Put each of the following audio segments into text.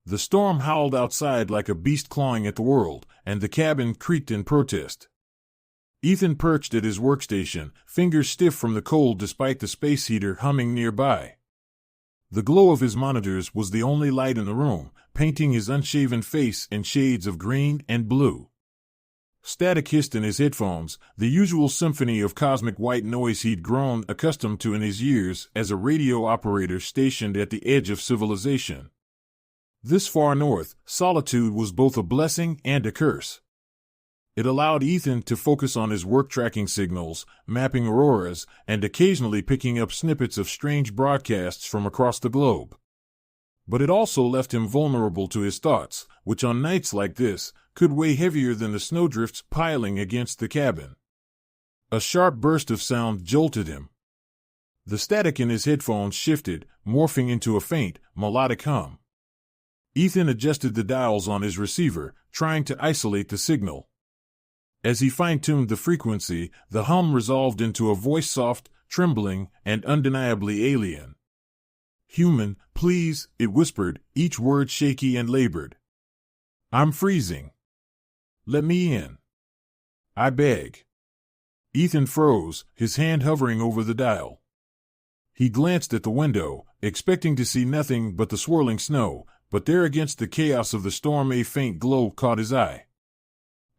The storm howled outside like a beast clawing at the world, and the cabin creaked in protest. Ethan perched at his workstation, fingers stiff from the cold despite the space heater humming nearby. The glow of his monitors was the only light in the room, painting his unshaven face in shades of green and blue. Static hissed in his headphones, the usual symphony of cosmic white noise he'd grown accustomed to in his years as a radio operator stationed at the edge of civilization. This far north, solitude was both a blessing and a curse. It allowed Ethan to focus on his work tracking signals, mapping auroras, and occasionally picking up snippets of strange broadcasts from across the globe. But it also left him vulnerable to his thoughts, which on nights like this could weigh heavier than the snowdrifts piling against the cabin. A sharp burst of sound jolted him. The static in his headphones shifted, morphing into a faint, melodic hum. Ethan adjusted the dials on his receiver, trying to isolate the signal. As he fine-tuned the frequency, the hum resolved into a voice soft, trembling, and undeniably alien. "Human, please," it whispered, each word shaky and labored. "I'm freezing. Let me in. I beg." Ethan froze, his hand hovering over the dial. He glanced at the window, expecting to see nothing but the swirling snow, but there against the chaos of the storm a faint glow caught his eye.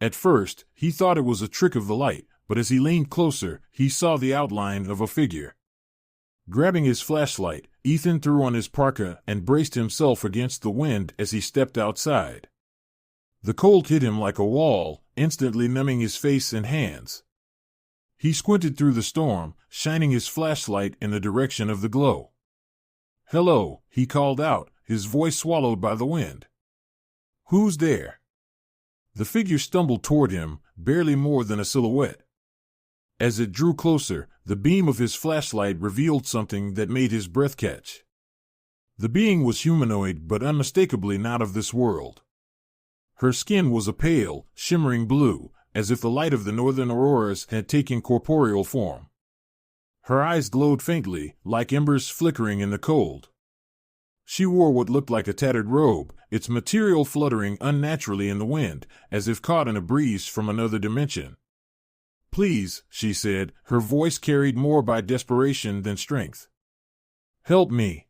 At first, he thought it was a trick of the light, but as he leaned closer, he saw the outline of a figure. Grabbing his flashlight, Ethan threw on his parka and braced himself against the wind as he stepped outside. The cold hit him like a wall, instantly numbing his face and hands. He squinted through the storm, shining his flashlight in the direction of the glow. "Hello," he called out, his voice swallowed by the wind. "Who's there?" The figure stumbled toward him, barely more than a silhouette. As it drew closer, the beam of his flashlight revealed something that made his breath catch. The being was humanoid but unmistakably not of this world. Her skin was a pale, shimmering blue, as if the light of the northern auroras had taken corporeal form. Her eyes glowed faintly, like embers flickering in the cold. She wore what looked like a tattered robe, its material fluttering unnaturally in the wind, as if caught in a breeze from another dimension. "Please," she said, her voice carried more by desperation than strength. "Help me."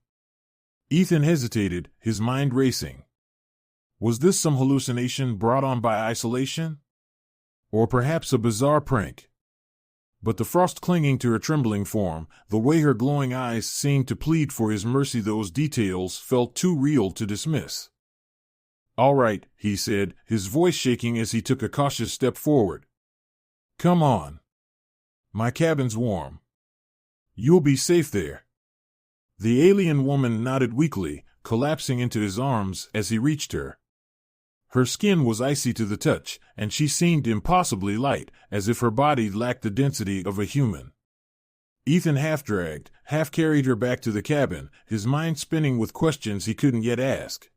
Ethan hesitated, his mind racing. Was this some hallucination brought on by isolation? Or perhaps a bizarre prank? But the frost clinging to her trembling form, the way her glowing eyes seemed to plead for his mercy, those details felt too real to dismiss. "All right," he said, his voice shaking as he took a cautious step forward. "Come on. My cabin's warm. You'll be safe there." The alien woman nodded weakly, collapsing into his arms as he reached her. Her skin was icy to the touch, and she seemed impossibly light, as if her body lacked the density of a human. Ethan half-dragged, half-carried her back to the cabin, his mind spinning with questions he couldn't yet ask.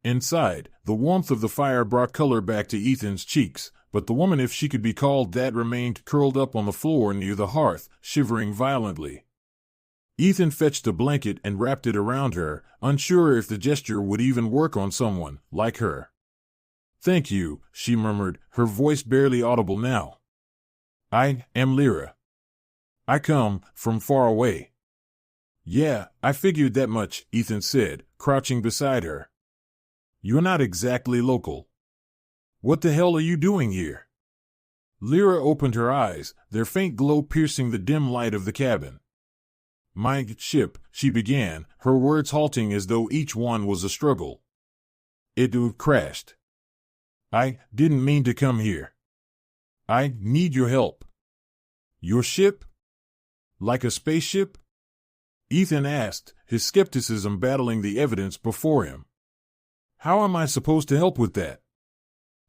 Inside, the warmth of the fire brought color back to Ethan's cheeks, but the woman, if she could be called that, remained curled up on the floor near the hearth, shivering violently. Ethan fetched a blanket and wrapped it around her, unsure if the gesture would even work on someone like her. "Thank you," she murmured, her voice barely audible now. "I am Lyra. I come from far away." "Yeah, I figured that much," Ethan said, crouching beside her. "You're not exactly local. What the hell are you doing here?" Lyra opened her eyes, their faint glow piercing the dim light of the cabin. "My ship," she began, her words halting as though each one was a struggle. "It crashed. I didn't mean to come here. I need your help." "Your ship? Like a spaceship?" Ethan asked, his skepticism battling the evidence before him. "How am I supposed to help with that?"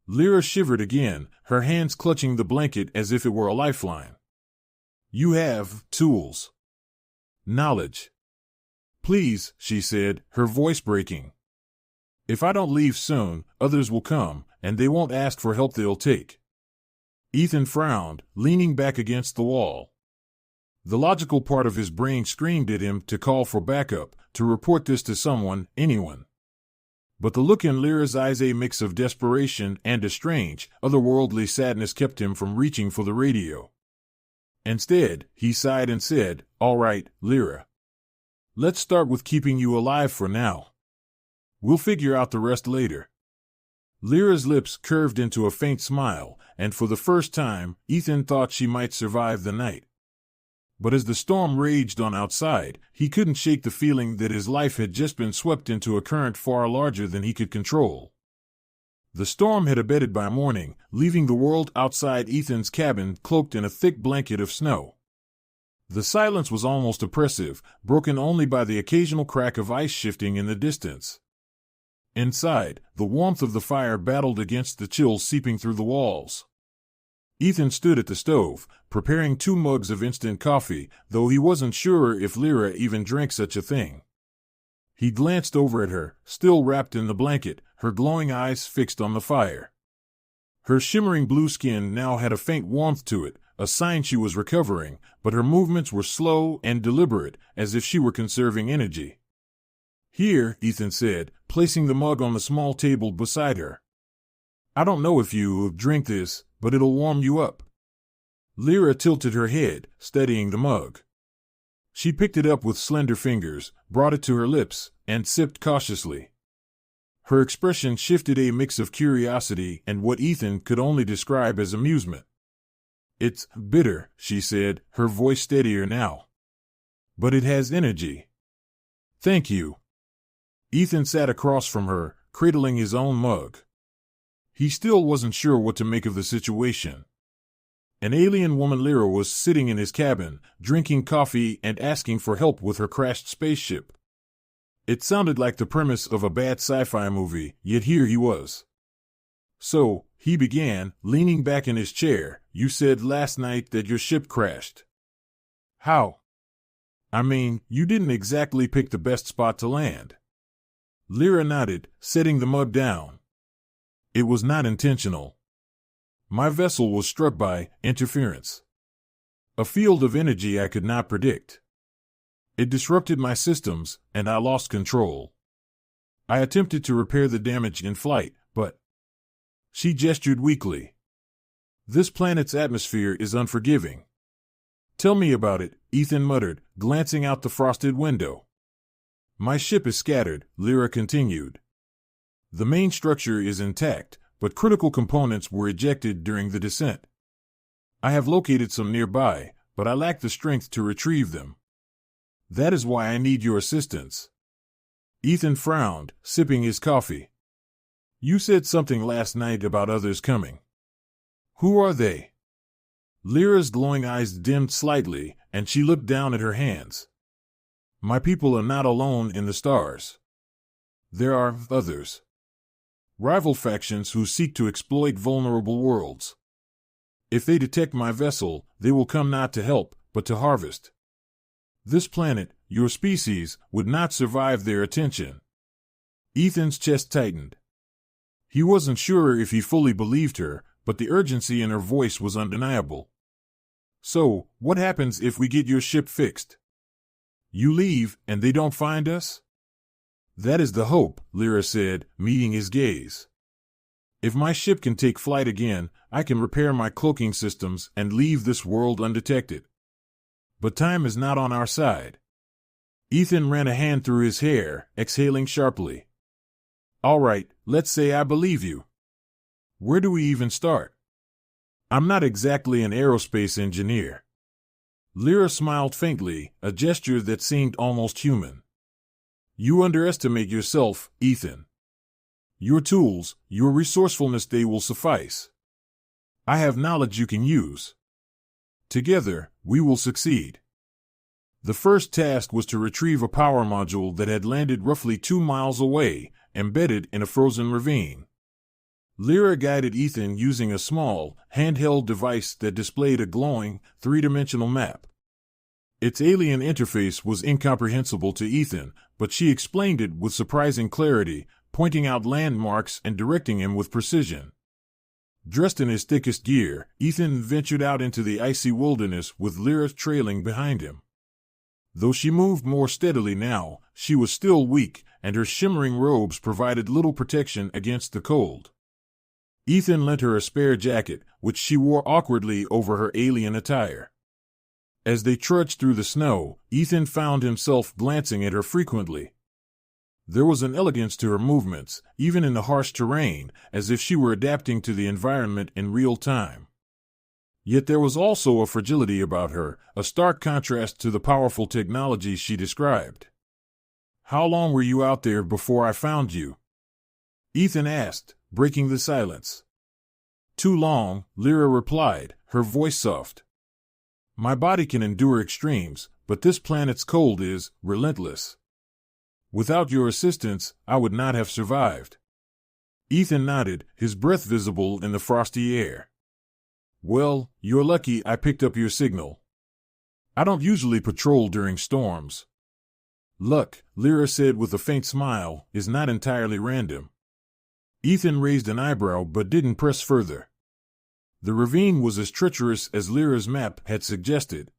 Lyra shivered again, her hands clutching the blanket as if it were a lifeline. "You have tools. Knowledge. Please," she said, her voice breaking. "If I don't leave soon, others will come, and they won't ask for help, they'll take." Ethan frowned, leaning back against the wall. The logical part of his brain screamed at him to call for backup, to report this to someone, anyone. But the look in Lyra's eyes, a mix of desperation and a strange, otherworldly sadness, kept him from reaching for the radio. Instead, he sighed and said, "All right, Lyra. Let's start with keeping you alive for now. We'll figure out the rest later." Lyra's lips curved into a faint smile, and for the first time, Ethan thought she might survive the night. But as the storm raged on outside, he couldn't shake the feeling that his life had just been swept into a current far larger than he could control. The storm had abated by morning, leaving the world outside Ethan's cabin cloaked in a thick blanket of snow. The silence was almost oppressive, broken only by the occasional crack of ice shifting in the distance. Inside, the warmth of the fire battled against the chill seeping through the walls. Ethan stood at the stove, preparing 2 mugs of instant coffee, though he wasn't sure if Lyra even drank such a thing. He glanced over at her, still wrapped in the blanket, her glowing eyes fixed on the fire. Her shimmering blue skin now had a faint warmth to it, a sign she was recovering, but her movements were slow and deliberate, as if she were conserving energy. "Here," Ethan said, placing the mug on the small table beside her. "I don't know if you drink this, but it'll warm you up." Lyra tilted her head, studying the mug. She picked it up with slender fingers, brought it to her lips, and sipped cautiously. Her expression shifted, a mix of curiosity and what Ethan could only describe as amusement. "It's bitter," she said, her voice steadier now. "But it has energy." "Thank you." Ethan sat across from her, cradling his own mug. He still wasn't sure what to make of the situation. An alien woman, Lyra, was sitting in his cabin, drinking coffee and asking for help with her crashed spaceship. It sounded like the premise of a bad sci-fi movie, yet here he was. "So," he began, leaning back in his chair, "you said last night that your ship crashed. How? I mean, you didn't exactly pick the best spot to land." Lyra nodded, setting the mug down. "It was not intentional. My vessel was struck by interference. A field of energy I could not predict. It disrupted my systems, and I lost control. I attempted to repair the damage in flight, but—" She gestured weakly. "This planet's atmosphere is unforgiving." "Tell me about it," Ethan muttered, glancing out the frosted window. "My ship is scattered," Lyra continued. "The main structure is intact, but critical components were ejected during the descent. I have located some nearby, but I lack the strength to retrieve them. That is why I need your assistance." Ethan frowned, sipping his coffee. "You said something last night about others coming. Who are they?" Lyra's glowing eyes dimmed slightly, and she looked down at her hands. "My people are not alone in the stars. There are others. Rival factions who seek to exploit vulnerable worlds. If they detect my vessel, they will come not to help, but to harvest. This planet, your species, would not survive their attention." Ethan's chest tightened. He wasn't sure if he fully believed her, but the urgency in her voice was undeniable. "So, what happens if we get your ship fixed? You leave, and they don't find us?" "That is the hope," Lyra said, meeting his gaze. "If my ship can take flight again, I can repair my cloaking systems and leave this world undetected. But time is not on our side." Ethan ran a hand through his hair, exhaling sharply. "All right, let's say I believe you. Where do we even start? I'm not exactly an aerospace engineer." Lyra smiled faintly, a gesture that seemed almost human. "You underestimate yourself, Ethan. Your tools, your resourcefulness, they will suffice. I have knowledge you can use. Together, we will succeed." The first task was to retrieve a power module that had landed roughly 2 miles away, embedded in a frozen ravine. Lyra guided Ethan using a small, handheld device that displayed a glowing, 3-dimensional map. Its alien interface was incomprehensible to Ethan, but she explained it with surprising clarity, pointing out landmarks and directing him with precision. Dressed in his thickest gear, Ethan ventured out into the icy wilderness with Lyra trailing behind him. Though she moved more steadily now, she was still weak, and her shimmering robes provided little protection against the cold. Ethan lent her a spare jacket, which she wore awkwardly over her alien attire. As they trudged through the snow, Ethan found himself glancing at her frequently. There was an elegance to her movements, even in the harsh terrain, as if she were adapting to the environment in real time. Yet there was also a fragility about her, a stark contrast to the powerful technology she described. "How long were you out there before I found you?" Ethan asked, breaking the silence. "Too long," Lyra replied, her voice soft. "My body can endure extremes, but this planet's cold is relentless. Without your assistance, I would not have survived." Ethan nodded, his breath visible in the frosty air. "Well, you're lucky I picked up your signal. I don't usually patrol during storms." "Luck," Lyra said with a faint smile, "is not entirely random." Ethan raised an eyebrow but didn't press further. The ravine was as treacherous as Lyra's map had suggested.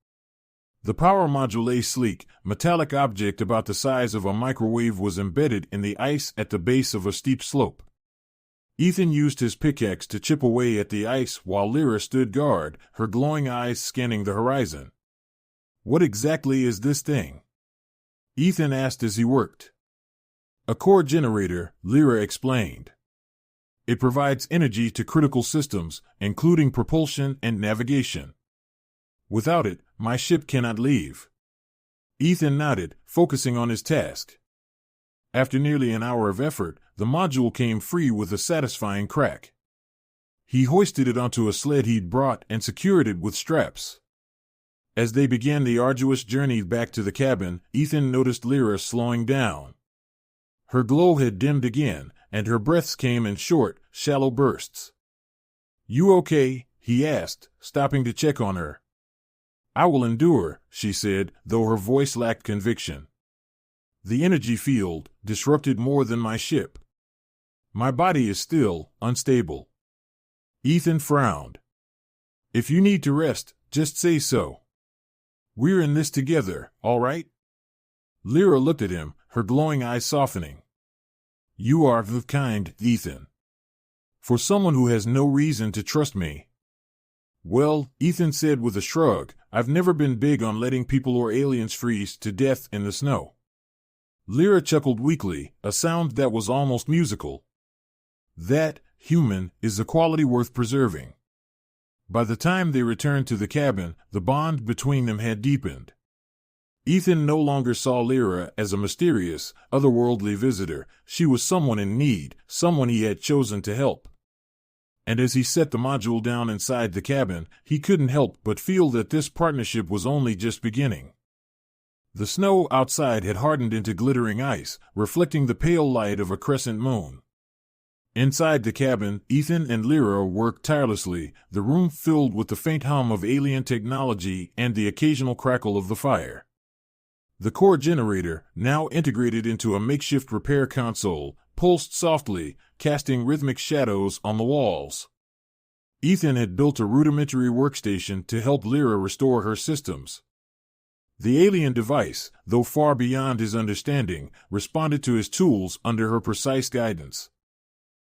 The power module, a sleek, metallic object about the size of a microwave, was embedded in the ice at the base of a steep slope. Ethan used his pickaxe to chip away at the ice while Lyra stood guard, her glowing eyes scanning the horizon. "What exactly is this thing?" Ethan asked as he worked. "A core generator," Lyra explained. "It provides energy to critical systems, including propulsion and navigation. Without it, my ship cannot leave." Ethan nodded, focusing on his task. After nearly an hour of effort, the module came free with a satisfying crack. He hoisted it onto a sled he'd brought and secured it with straps. As they began the arduous journey back to the cabin, Ethan noticed Lyra slowing down. Her glow had dimmed again, and her breaths came in short, shallow bursts. "You okay?" he asked, stopping to check on her. "I will endure," she said, though her voice lacked conviction. "The energy field, disrupted more than my ship. My body is still unstable." Ethan frowned. "If you need to rest, just say so. We're in this together, all right?" Lyra looked at him, her glowing eyes softening. "You are the kind, Ethan. For someone who has no reason to trust me." "Well," Ethan said with a shrug, "I've never been big on letting people or aliens freeze to death in the snow." Lyra chuckled weakly, a sound that was almost musical. "That, human, is a quality worth preserving." By the time they returned to the cabin, the bond between them had deepened. Ethan no longer saw Lyra as a mysterious, otherworldly visitor. She was someone in need, someone he had chosen to help. And as he set the module down inside the cabin, he couldn't help but feel that this partnership was only just beginning. The snow outside had hardened into glittering ice, reflecting the pale light of a crescent moon. Inside the cabin, Ethan and Lyra worked tirelessly, the room filled with the faint hum of alien technology and the occasional crackle of the fire. The core generator, now integrated into a makeshift repair console, pulsed softly, casting rhythmic shadows on the walls. Ethan had built a rudimentary workstation to help Lyra restore her systems. The alien device, though far beyond his understanding, responded to his tools under her precise guidance.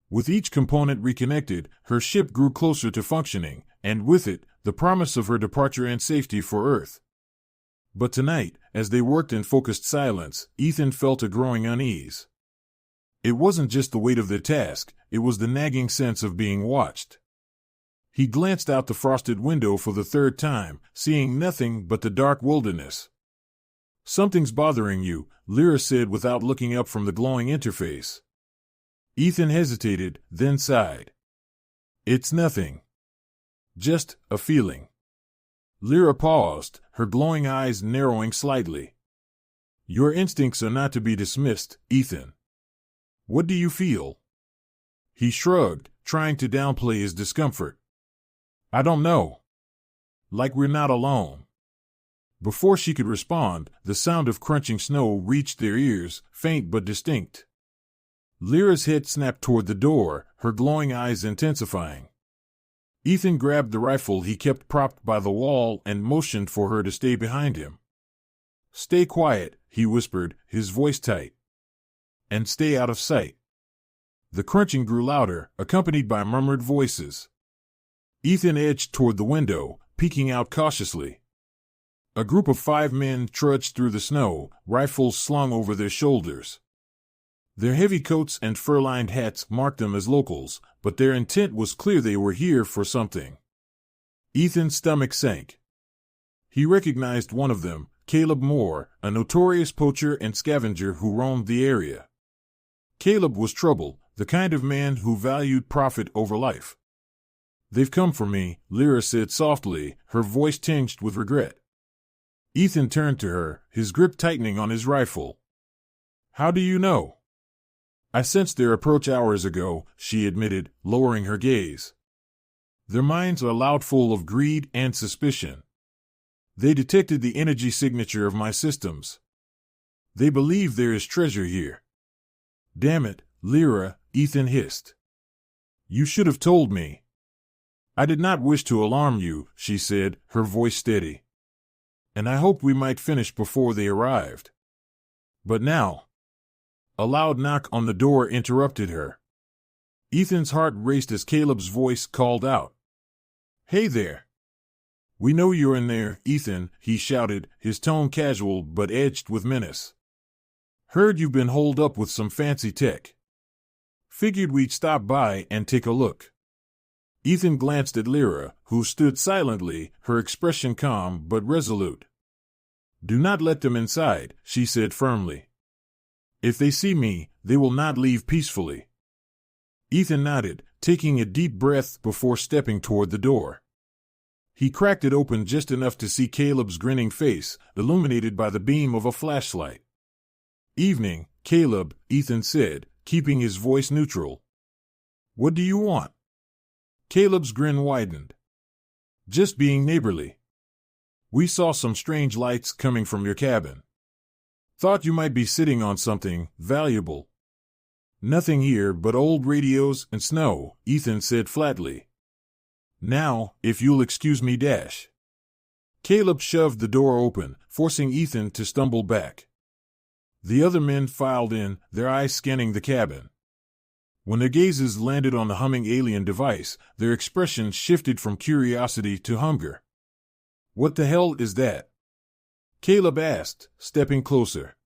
With each component reconnected, her ship grew closer to functioning, and with it, the promise of her departure and safety for Earth. But tonight, as they worked in focused silence, Ethan felt a growing unease. It wasn't just the weight of their task, it was the nagging sense of being watched. He glanced out the frosted window for the third time, seeing nothing but the dark wilderness. "Something's bothering you," Lyra said without looking up from the glowing interface. Ethan hesitated, then sighed. "It's nothing. Just a feeling." Lyra paused, her glowing eyes narrowing slightly. "Your instincts are not to be dismissed, Ethan. What do you feel?" He shrugged, trying to downplay his discomfort. "I don't know. Like we're not alone." Before she could respond, the sound of crunching snow reached their ears, faint but distinct. Lyra's head snapped toward the door, her glowing eyes intensifying. Ethan grabbed the rifle he kept propped by the wall and motioned for her to stay behind him. Stay quiet, he whispered, his voice tight. And stay out of sight. The crunching grew louder, accompanied by murmured voices. Ethan edged toward the window, peeking out cautiously. A group of 5 men trudged through the snow, rifles slung over their shoulders. Their heavy coats and fur-lined hats marked them as locals, but their intent was clear. They were here for something. Ethan's stomach sank. He recognized one of them, Caleb Moore, a notorious poacher and scavenger who roamed the area. Caleb was trouble, the kind of man who valued profit over life. "They've come for me," Lyra said softly, her voice tinged with regret. Ethan turned to her, his grip tightening on his rifle. "How do you know?" "I sensed their approach hours ago," she admitted, lowering her gaze. "Their minds are loud, full of greed and suspicion. They detected the energy signature of my systems. They believe there is treasure here." "Damn it, Lyra," Ethan hissed. "You should have told me." "I did not wish to alarm you," she said, her voice steady. "And I hoped we might finish before they arrived. But now—" A loud knock on the door interrupted her. Ethan's heart raced as Caleb's voice called out. "Hey there." "We know you're in there, Ethan," he shouted, his tone casual but edged with menace. "Heard you've been holed up with some fancy tech. Figured we'd stop by and take a look." Ethan glanced at Lyra, who stood silently, her expression calm but resolute. "Do not let them inside," she said firmly. "If they see me, they will not leave peacefully." Ethan nodded, taking a deep breath before stepping toward the door. He cracked it open just enough to see Caleb's grinning face, illuminated by the beam of a flashlight. "Evening, Caleb," Ethan said, keeping his voice neutral. "What do you want?" Caleb's grin widened. "Just being neighborly. We saw some strange lights coming from your cabin. Thought you might be sitting on something valuable." "Nothing here but old radios and snow," Ethan said flatly. "Now, if you'll excuse me dash." Caleb shoved the door open, forcing Ethan to stumble back. The other men filed in, their eyes scanning the cabin. When their gazes landed on the humming alien device, their expressions shifted from curiosity to hunger. "What the hell is that?" Caleb asked, stepping closer.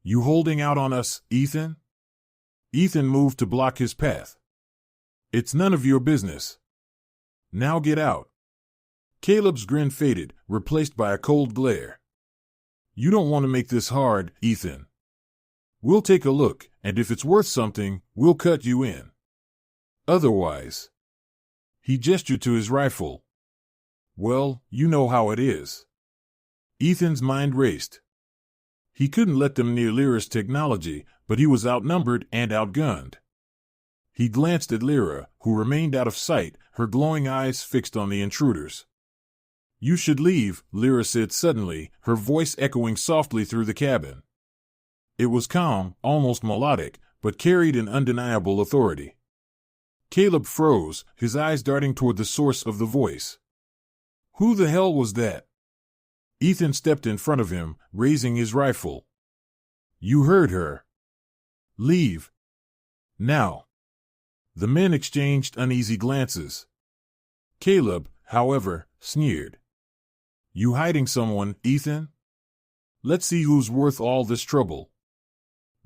"You holding out on us, Ethan?" Ethan moved to block his path. "It's none of your business. Now get out." Caleb's grin faded, replaced by a cold glare. "You don't want to make this hard, Ethan. We'll take a look, and if it's worth something, we'll cut you in. Otherwise—" He gestured to his rifle. "Well, you know how it is." Ethan's mind raced. He couldn't let them near Lyra's technology, but he was outnumbered and outgunned. He glanced at Lyra, who remained out of sight, her glowing eyes fixed on the intruders. "You should leave," Lyra said suddenly, her voice echoing softly through the cabin. It was calm, almost melodic, but carried an undeniable authority. Caleb froze, his eyes darting toward the source of the voice. "Who the hell was that?" Ethan stepped in front of him, raising his rifle. "You heard her. Leave. Now." The men exchanged uneasy glances. Caleb, however, sneered. "You hiding someone, Ethan? Let's see who's worth all this trouble."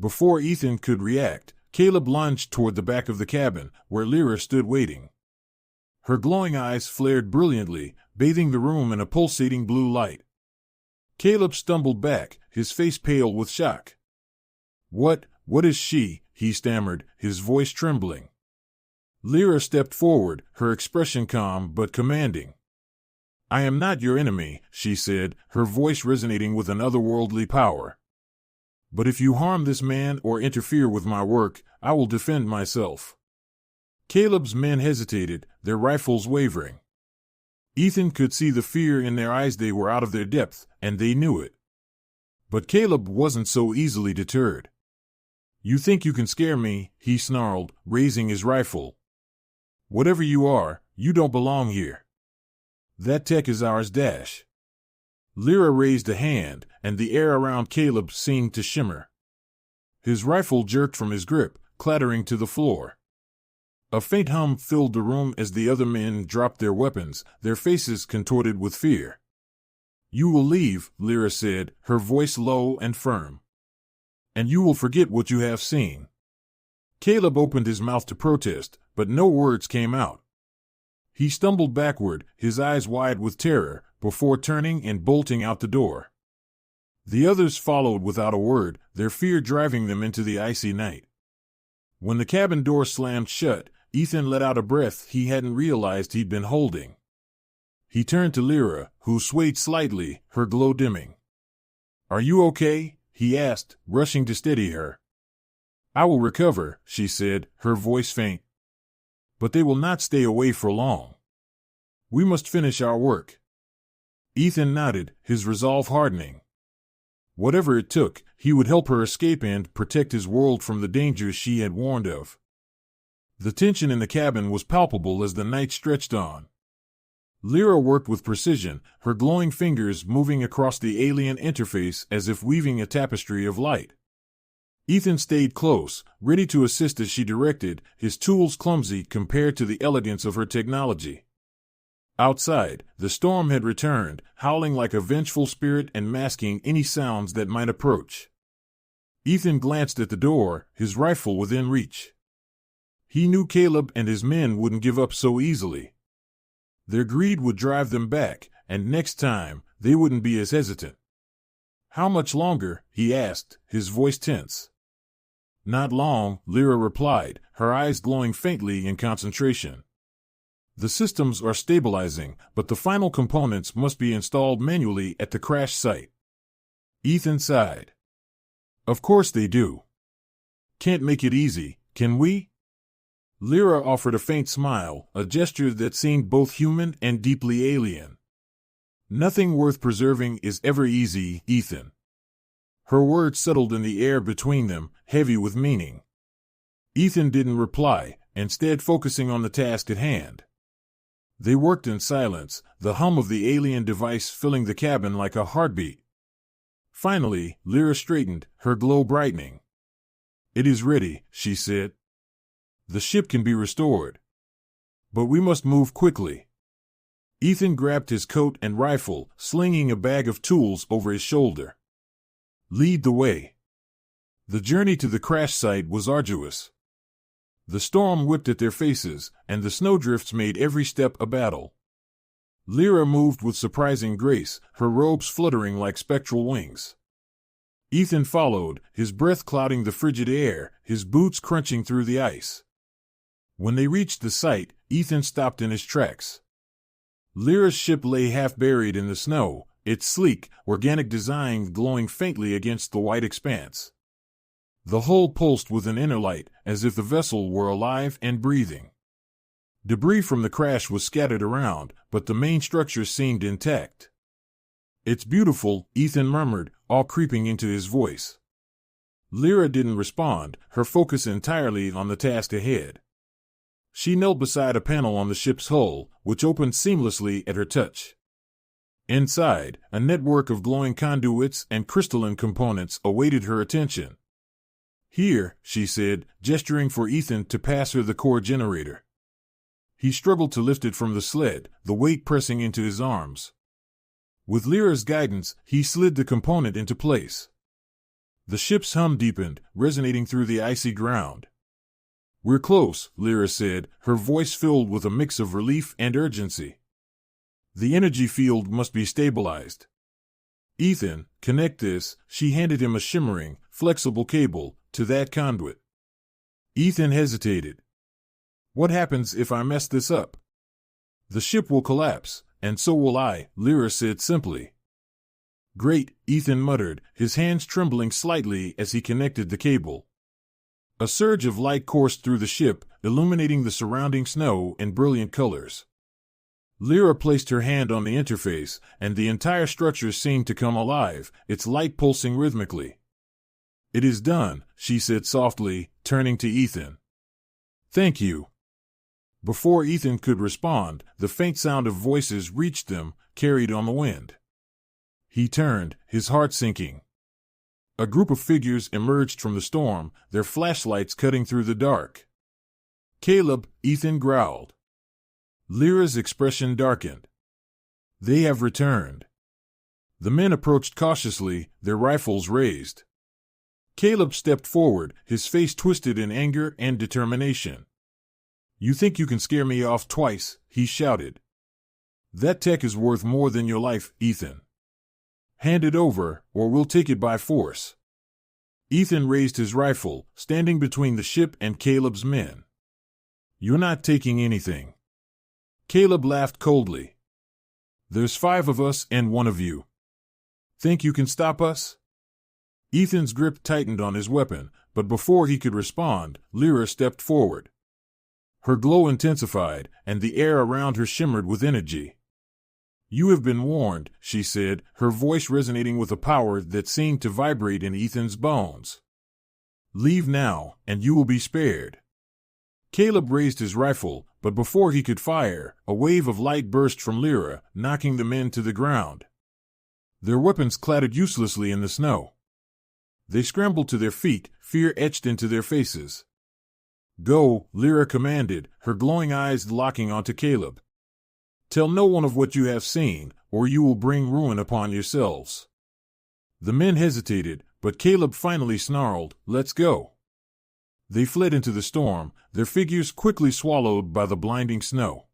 Before Ethan could react, Caleb lunged toward the back of the cabin, where Lyra stood waiting. Her glowing eyes flared brilliantly, bathing the room in a pulsating blue light. Caleb stumbled back, his face pale with shock. What is she?" he stammered, his voice trembling. Lyra stepped forward, her expression calm but commanding. "I am not your enemy," she said, her voice resonating with an otherworldly power. "But if you harm this man or interfere with my work, I will defend myself." Caleb's men hesitated, their rifles wavering. Ethan could see the fear in their eyes. They were out of their depth, and they knew it. But Caleb wasn't so easily deterred. "You think you can scare me?" he snarled, raising his rifle. "Whatever you are, you don't belong here. That tech is ours, dash." Lyra raised a hand, and the air around Caleb seemed to shimmer. His rifle jerked from his grip, clattering to the floor. A faint hum filled the room as the other men dropped their weapons, their faces contorted with fear. "You will leave," Lyra said, her voice low and firm. "And you will forget what you have seen." Caleb opened his mouth to protest, but no words came out. He stumbled backward, his eyes wide with terror, before turning and bolting out the door. The others followed without a word, their fear driving them into the icy night. When the cabin door slammed shut, Ethan let out a breath he hadn't realized he'd been holding. He turned to Lyra, who swayed slightly, her glow dimming. "Are you okay?" he asked, rushing to steady her. "I will recover," she said, her voice faint. "But they will not stay away for long. We must finish our work." Ethan nodded, his resolve hardening. Whatever it took, he would help her escape and protect his world from the dangers she had warned of. The tension in the cabin was palpable as the night stretched on. Lyra worked with precision, her glowing fingers moving across the alien interface as if weaving a tapestry of light. Ethan stayed close, ready to assist as she directed, his tools clumsy compared to the elegance of her technology. Outside, the storm had returned, howling like a vengeful spirit and masking any sounds that might approach. Ethan glanced at the door, his rifle within reach. He knew Caleb and his men wouldn't give up so easily. Their greed would drive them back, and next time, they wouldn't be as hesitant. "How much longer?" he asked, his voice tense. "Not long," Lyra replied, her eyes glowing faintly in concentration. "The systems are stabilizing, but the final components must be installed manually at the crash site." Ethan sighed. "Of course they do. Can't make it easy, can we?" Lyra offered a faint smile, a gesture that seemed both human and deeply alien. "Nothing worth preserving is ever easy, Ethan." Her words settled in the air between them, heavy with meaning. Ethan didn't reply, instead focusing on the task at hand. They worked in silence, the hum of the alien device filling the cabin like a heartbeat. Finally, Lyra straightened, her glow brightening. "It is ready," she said. "The ship can be restored. But we must move quickly." Ethan grabbed his coat and rifle, slinging a bag of tools over his shoulder. "Lead the way." The journey to the crash site was arduous. The storm whipped at their faces, and the snowdrifts made every step a battle. Lyra moved with surprising grace, her robes fluttering like spectral wings. Ethan followed, his breath clouding the frigid air, his boots crunching through the ice. When they reached the site, Ethan stopped in his tracks. Lyra's ship lay half buried in the snow, its sleek, organic design glowing faintly against the white expanse. The hull pulsed with an inner light, as if the vessel were alive and breathing. Debris from the crash was scattered around, but the main structure seemed intact. "It's beautiful," Ethan murmured, all creeping into his voice. Lyra didn't respond, her focus entirely on the task ahead. She knelt beside a panel on the ship's hull, which opened seamlessly at her touch. Inside, a network of glowing conduits and crystalline components awaited her attention. "Here," she said, gesturing for Ethan to pass her the core generator. He struggled to lift it from the sled, the weight pressing into his arms. With Lyra's guidance, he slid the component into place. The ship's hum deepened, resonating through the icy ground. "We're close," Lyra said, her voice filled with a mix of relief and urgency. "The energy field must be stabilized." "Ethan, connect this," she handed him a shimmering, flexible cable, to that conduit. Ethan hesitated. "What happens if I mess this up?" "The ship will collapse, and so will I," Lyra said simply. "Great," Ethan muttered, his hands trembling slightly as he connected the cable. A surge of light coursed through the ship, illuminating the surrounding snow in brilliant colors. Lyra placed her hand on the interface, and the entire structure seemed to come alive, its light pulsing rhythmically. "It is done," she said softly, turning to Ethan. "Thank you." Before Ethan could respond, the faint sound of voices reached them, carried on the wind. He turned, his heart sinking. A group of figures emerged from the storm, their flashlights cutting through the dark. "Caleb," Ethan growled. Lyra's expression darkened. "They have returned." The men approached cautiously, their rifles raised. Caleb stepped forward, his face twisted in anger and determination. "You think you can scare me off twice?" he shouted. "That tech is worth more than your life, Ethan. Hand it over, or we'll take it by force." Ethan raised his rifle, standing between the ship and Caleb's men. "You're not taking anything." Caleb laughed coldly. "There's 5 of us and 1 of you. Think you can stop us?" Ethan's grip tightened on his weapon, but before he could respond, Lyra stepped forward. Her glow intensified, and the air around her shimmered with energy. "You have been warned," she said, her voice resonating with a power that seemed to vibrate in Ethan's bones. "Leave now, and you will be spared." Caleb raised his rifle, but before he could fire, a wave of light burst from Lyra, knocking the men to the ground. Their weapons clattered uselessly in the snow. They scrambled to their feet, fear etched into their faces. "Go," Lyra commanded, her glowing eyes locking onto Caleb. "Tell no one of what you have seen, or you will bring ruin upon yourselves." The men hesitated, but Caleb finally snarled, "Let's go." They fled into the storm, their figures quickly swallowed by the blinding snow.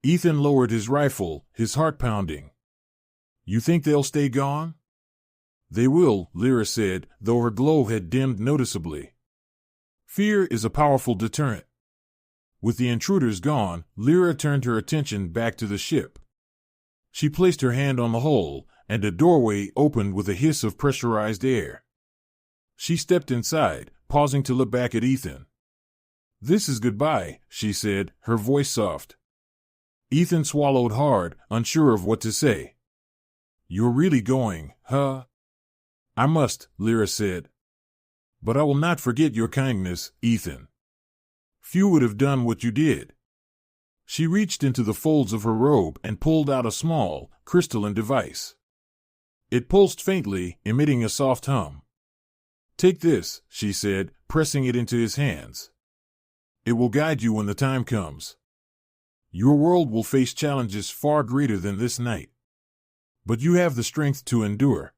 Ethan lowered his rifle, his heart pounding. "You think they'll stay gone?" "They will," Lyra said, though her glow had dimmed noticeably. Fear is a powerful deterrent. With the intruders gone, Lyra turned her attention back to the ship. She placed her hand on the hull, and a doorway opened with a hiss of pressurized air. She stepped inside, pausing to look back at Ethan. "This is goodbye," she said, her voice soft. Ethan swallowed hard, unsure of what to say. "You're really going, huh?" "I must," Lyra said. "But I will not forget your kindness, Ethan. Few would have done what you did." She reached into the folds of her robe and pulled out a small, crystalline device. It pulsed faintly, emitting a soft hum. "Take this," she said, pressing it into his hands. "It will guide you when the time comes. Your world will face challenges far greater than this night. But you have the strength to endure."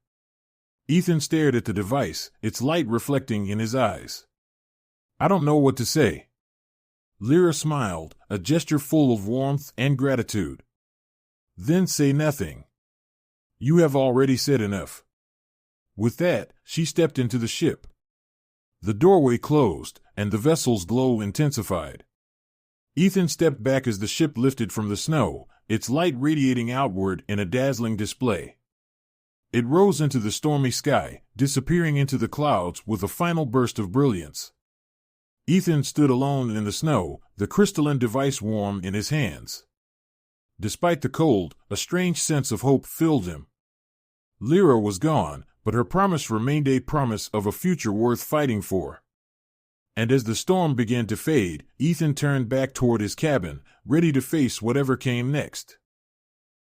Ethan stared at the device, its light reflecting in his eyes. "I don't know what to say." Lyra smiled, a gesture full of warmth and gratitude. "Then say nothing. You have already said enough." With that, she stepped into the ship. The doorway closed, and the vessel's glow intensified. Ethan stepped back as the ship lifted from the snow, its light radiating outward in a dazzling display. It rose into the stormy sky, disappearing into the clouds with a final burst of brilliance. Ethan stood alone in the snow, the crystalline device warm in his hands. Despite the cold, a strange sense of hope filled him. Lyra was gone, but her promise remained a promise of a future worth fighting for. And as the storm began to fade, Ethan turned back toward his cabin, ready to face whatever came next.